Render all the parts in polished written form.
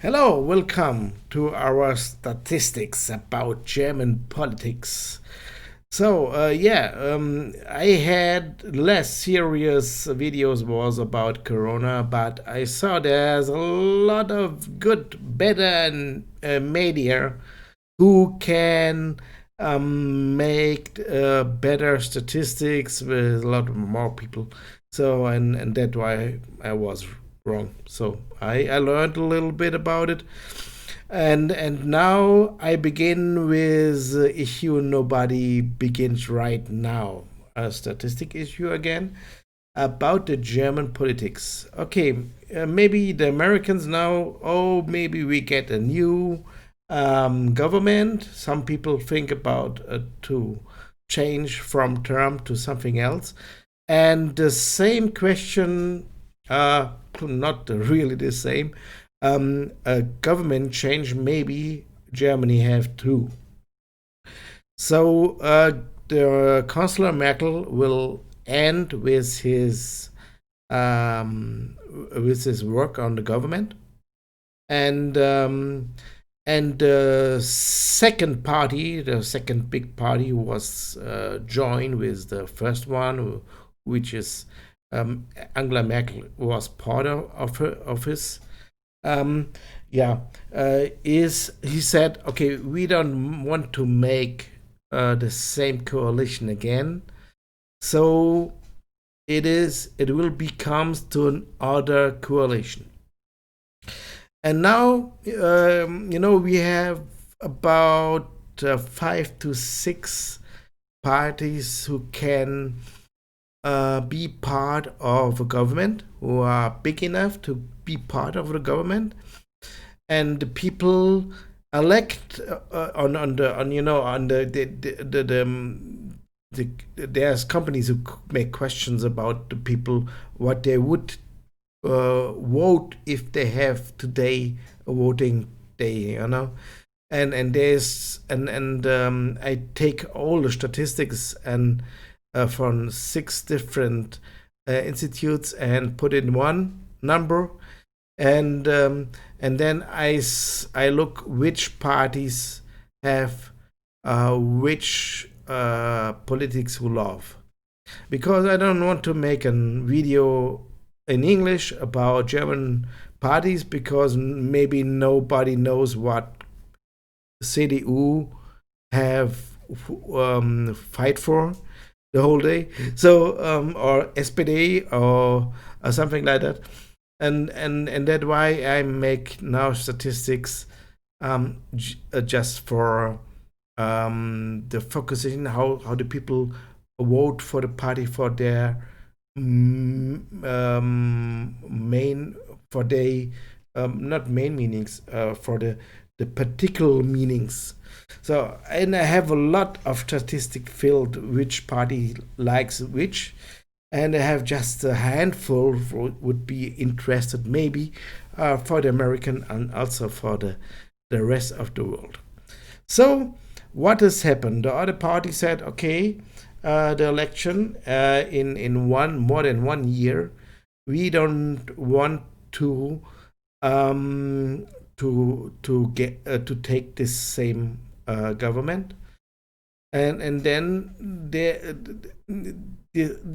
Hello, welcome to our statistics about German politics. I had less serious videos was about Corona, but I saw there's a lot of good, better media who can make better statistics with a lot more people. And that's why I was wrong. So I learned a little bit about it, and now I begin with the issue nobody begins right now. A statistic issue again about the German politics. Okay, maybe the Americans now. Oh, maybe we get a new government. Some people think about to change from Trump to something else, and the same question, not really the same, a government change maybe Germany have too. So the Chancellor Merkel will end with his work on the government, and the second party, the second big party, was joined with the first one, which is Angela Merkel was part of his. Um, yeah, is he said, okay, we don't want to make the same coalition again, so it will become to an other coalition. And now, we have about 5 to 6 parties who can be part of a government, who are big enough to be part of the government, and the people elect there's companies who make questions about the people what they would vote if they have today a voting day, and I take all the statistics and from 6 different institutes and put in one number, and then I look which parties have which politics who love, because I don't want to make a video in English about German parties, because maybe nobody knows what CDU have fight for the whole day. So or SPD or something like that, and that's why I make now statistics just for the focusing how the people vote for the party for their main for they not main meanings, for the particular meanings. So, and I have a lot of statistic filled which party likes which, and I have just a handful would be interested maybe for the American and also for the rest of the world. So what has happened? The other party said, okay, the election in more than 1 year, we don't want to get to take this same government, and then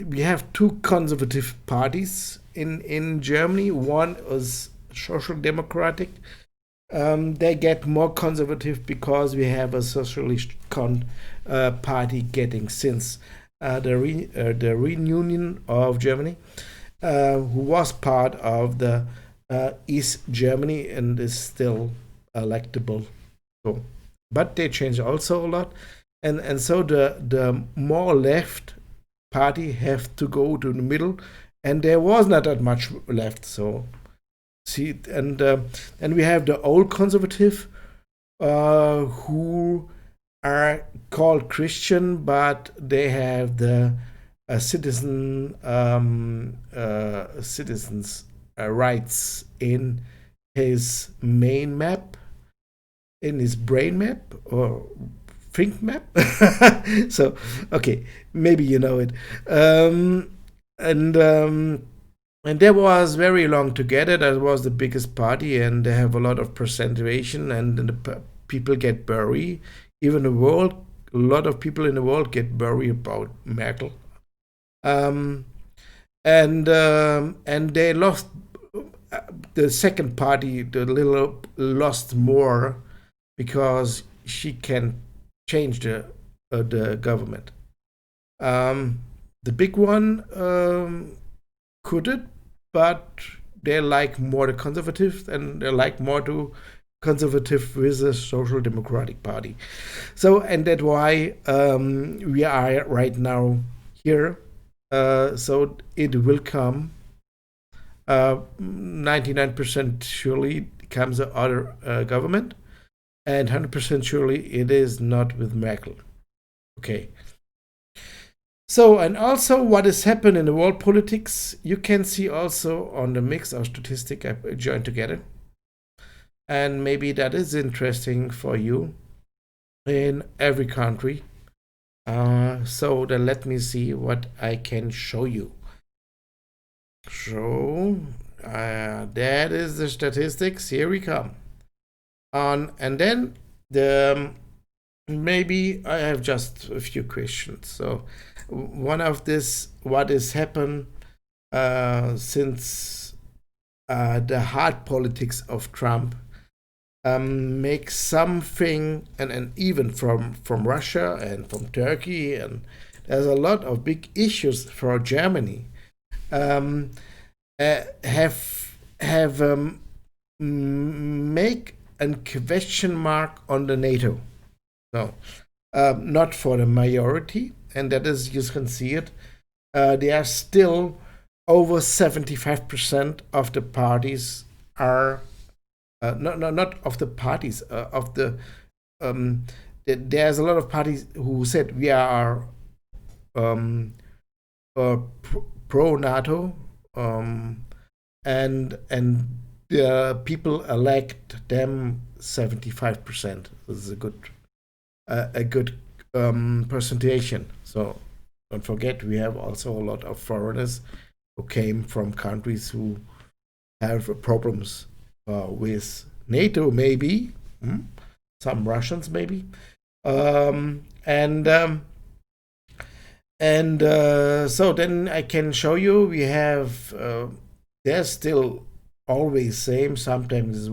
we have 2 conservative parties in Germany. One is social democratic. They get more conservative because we have a socialist party getting since the reunion of Germany, who was part of the East Germany and is still electable. So, but they changed also a lot, and so the more left party have to go to the middle, and there was not that much left. So see, and we have the old conservative who are called Christian, but they have the citizens rights in his main map, in his brain map or think map. So okay, maybe you know it, and And that was very long together. That was the biggest party, and they have a lot of percentage, and people get buried. Even the world, a lot of people in the world get buried about Merkel. Um, and they lost. The second party, the little lost more because she can change the government. Um, the big one couldn't, but they like more the conservatives, and they like more to conservative with the social democratic party. So, and that's why we are right now here. So it will come. 99% surely comes the other government, and 100% surely it is not with Merkel. Okay. So, and also what has happened in the world politics, you can see also on the mix of statistics I joined together. And maybe that is interesting for you in every country. So then let me see what I can show you. So that is the statistics. Here we come. And then the maybe I have just a few questions. So one of this, what has happened since the hard politics of Trump makes something, and even from Russia and from Turkey, and there's a lot of big issues for Germany. Um, have make a question mark on the NATO. No, not for the majority, and that is, you can see it. They are still over 75% of the parties are not of the parties of the there's a lot of parties who said we are pro NATO, and people elect them 75%. This is a good percentage. So don't forget, we have also a lot of foreigners who came from countries who have problems with NATO, maybe some Russians, maybe, and so then I can show you. We have they're still always same. Sometimes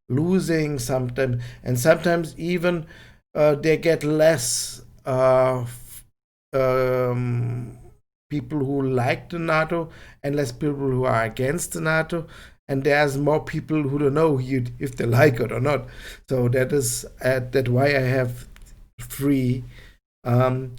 losing, sometimes even they get less people who like the NATO and less people who are against the NATO. And there's more people who don't know if they like it or not. So that is that why I have three um,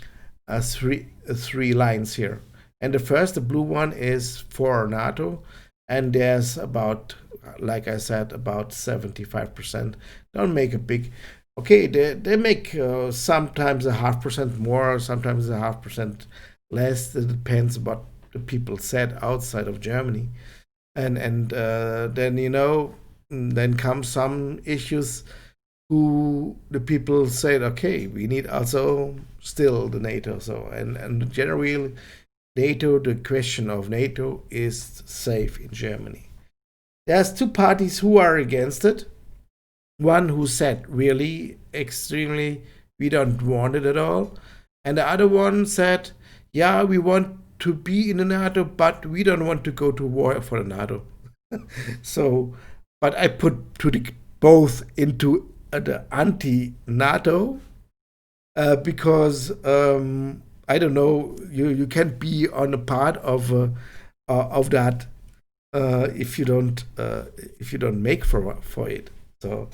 three lines here. And the first, the blue one, is for NATO, and there's about, like I said, about 75%. Don't make a big. Okay, they make sometimes a 0.5% more, sometimes a 0.5% less. It depends what the people said outside of Germany, and then then come some issues who the people said, okay, we need also still the NATO. So and generally, NATO, the question of NATO is safe in Germany. There's two parties who are against it. One who said really extremely, we don't want it at all, and the other one said, yeah, we want to be in the NATO, but we don't want to go to war for the NATO. So, but I put both into the anti-NATO because I don't know, you can't be on a part of that if you don't make for it. So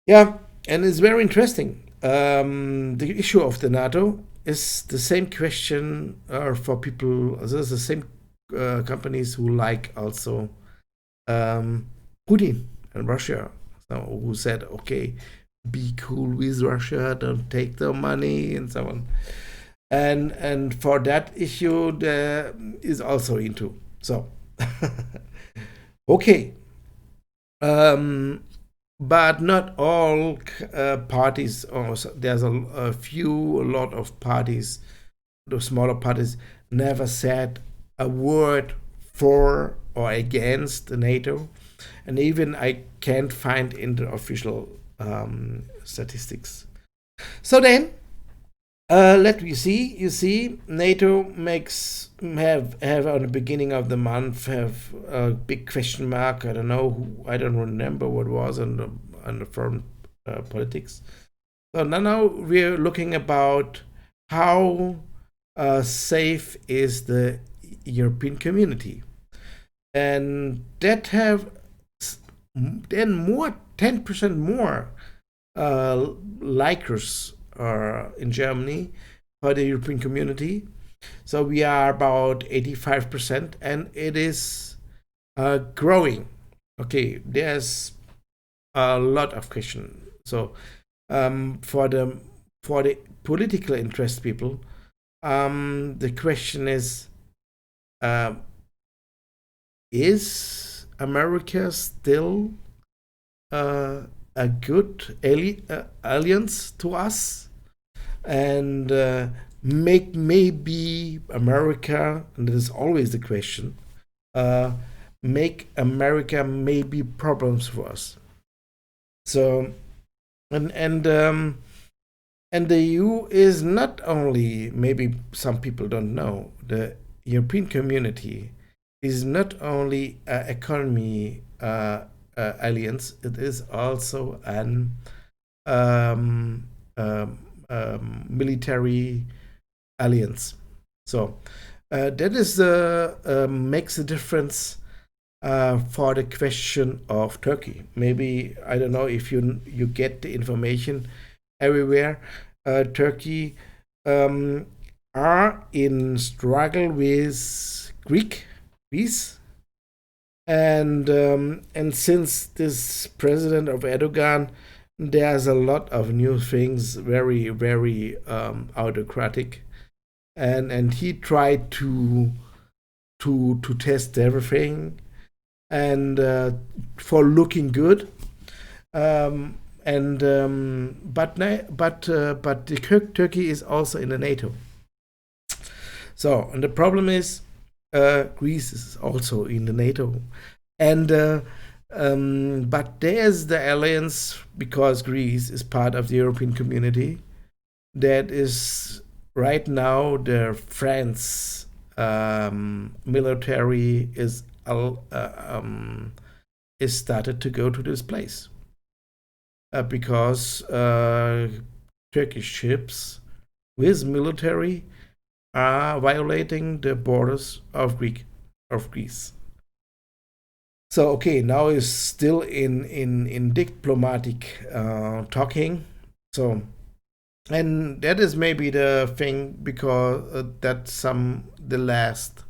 yeah, and it's very interesting. The issue of the NATO is the same question for people. There's the same companies who like also Putin and Russia, so who said, okay, be cool with Russia, don't take their money, and so on. And for that issue, there is also into. So, okay. But not all parties, or there's a lot of parties, the smaller parties, never said a word for or against NATO, and even I can't find in the official statistics. So then, let me see. You see, NATO makes have on the beginning of the month have a big question mark. I don't know. I don't remember what was on the foreign politics. So now we're looking about how safe is the European community, and that have then more 10% more likers in Germany for the European community. So we are about 85%, and it is growing. Okay, there's a lot of question. So for the political interest people, the question is America still a good alliance to us? And maybe America, and this is always the question, make America maybe problems for us. So, and the EU is not only, maybe some people don't know, the European community is not only an economy alliance, it is also an military alliance. So that is makes a difference for the question of Turkey. Maybe I don't know if you get the information everywhere. Turkey are in struggle with Greece, and since this president of Erdogan, there's a lot of new things, very autocratic, and he tried to test everything, and for looking good, but Turkey is also in the NATO. So, and the problem is Greece is also in the NATO, and but there's the alliance because Greece is part of the European community. That is right now the France military is started to go to this place because Turkish ships with military are violating the borders of Greece. So okay, now is still in diplomatic talking. So, and that is maybe the thing because that the last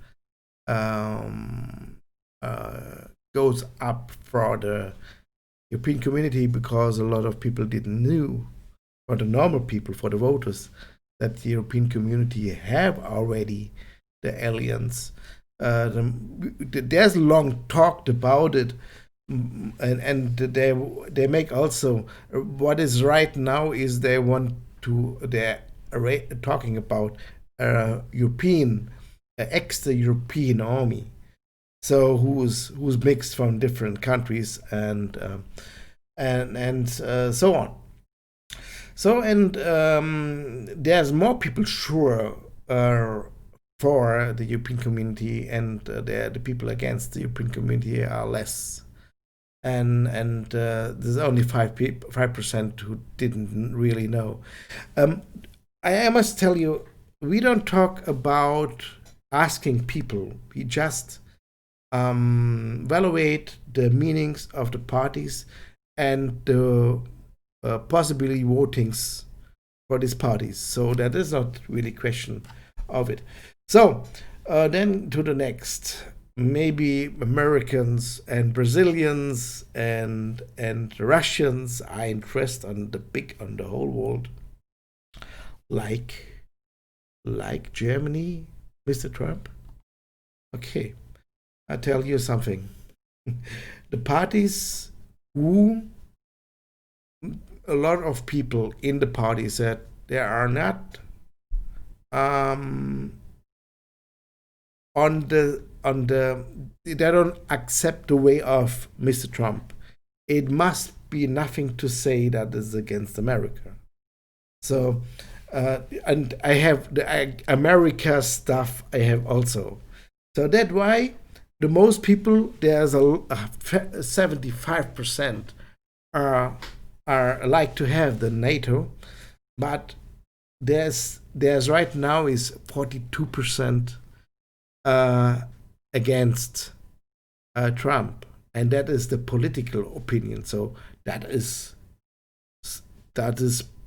goes up for the European community because a lot of people didn't know, for the normal people, for the voters, that the European community have already the alliance. There's long talked about it, and they make also what is right now is they're talking about European extra European army, so who's mixed from different countries and so on. So, and there's more people sure for the European community, and the people against the European community are less. And there's only 5% who didn't really know. I must tell you, we don't talk about asking people. We just evaluate the meanings of the parties and the possibly votings for these parties. So that is not really question of it. So then to the next. Maybe Americans and Brazilians and Russians are interested on the whole world, like Germany, Mr. Trump. Okay, I tell you something. The parties who a lot of people in the party said they are not on the they don't accept the way of Mr. Trump. It must be nothing to say that is against America. So, and I have the America stuff. I have also. So that's why the most people, there's a 75% are like to have the NATO, but there's right now is 42% against Trump, and that is the political opinion. So that is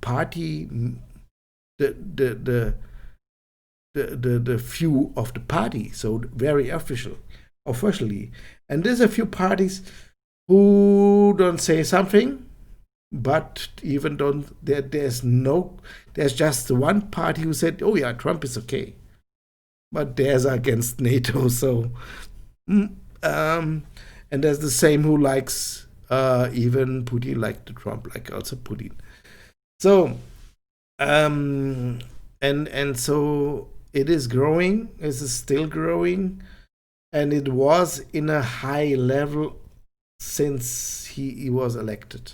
party the view of the party. So very officially, and there's a few parties who don't say something, but even don't there's just one party who said, oh yeah, Trump is okay, but there's against NATO. So and there's the same who likes even Putin, like the Trump, like also Putin. So and so it is growing. It is still growing, and it was in a high level since he was elected.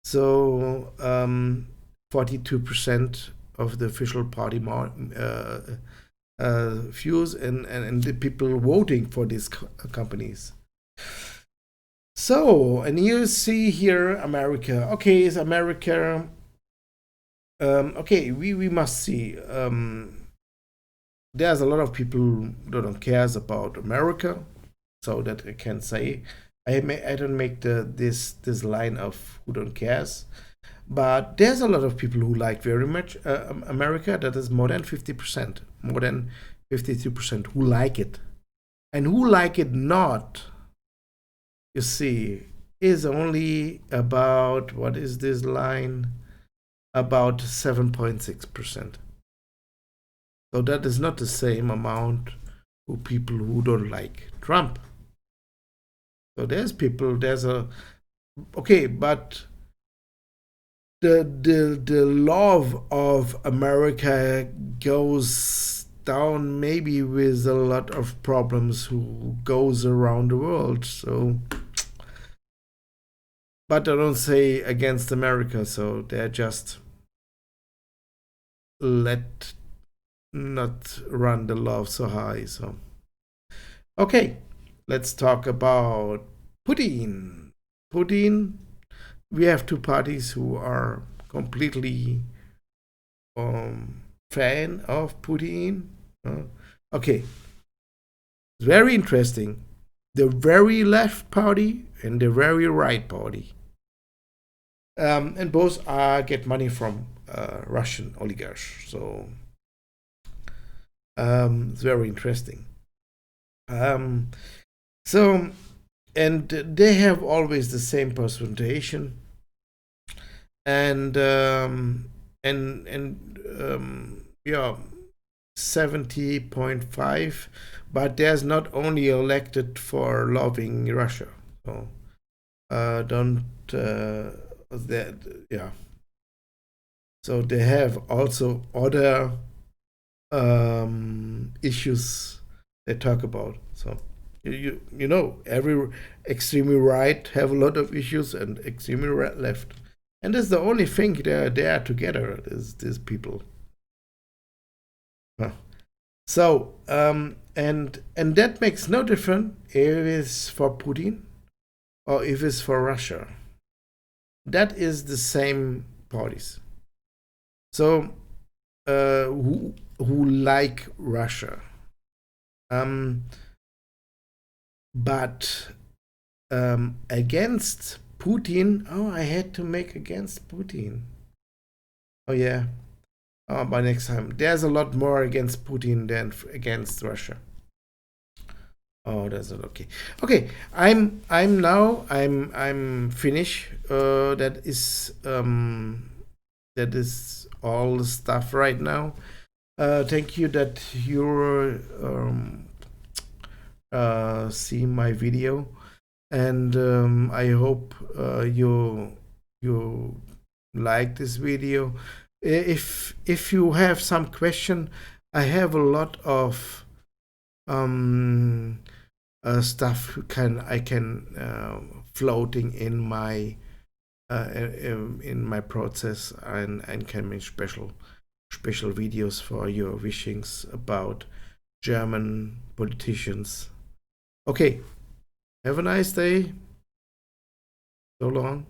So 42% of the official party views and the people voting for these companies. So, and you see here America. Okay, is America. Okay, we must see. There's a lot of people who don't care about America, so that I can say. I don't make this line of who don't cares, but there's a lot of people who like very much America. That is more than 50%, more than 52% who like it, and who like it not. You see, is only about, what is this line? About 7.6%. So that is not the same amount of people who don't like Trump. So there's okay, but the love of America goes down maybe with a lot of problems who goes around the world. So, but I don't say against America, so they're just let not run the love so high. So okay, let's talk about Putin. We have two parties who are completely fan of Putin. Okay, very interesting. The very left party and the very right party, and both get money from Russian oligarchs. So it's very interesting. So, and they have always the same presentation, and yeah, 70.5. But there's not only elected for loving Russia. So don't that yeah. So they have also other issues they talk about. So you know, every extremely right have a lot of issues, and extremely left, and that's the only thing they are together, is these people. So and that makes no difference if it's for Putin or if it's for Russia. That is the same parties. So who like Russia, but against Putin. Oh, I had to make against Putin. Oh yeah. Oh, by next time, there's a lot more against Putin than against Russia. Oh, that's not okay. Okay, I'm finished. That is all the stuff right now. Thank you that you're seeing my video, and I hope you like this video. If you have some question, I have a lot of stuff I can floating in my process, and can make special videos for your wishings about German politicians. Okay, have a nice day. So long.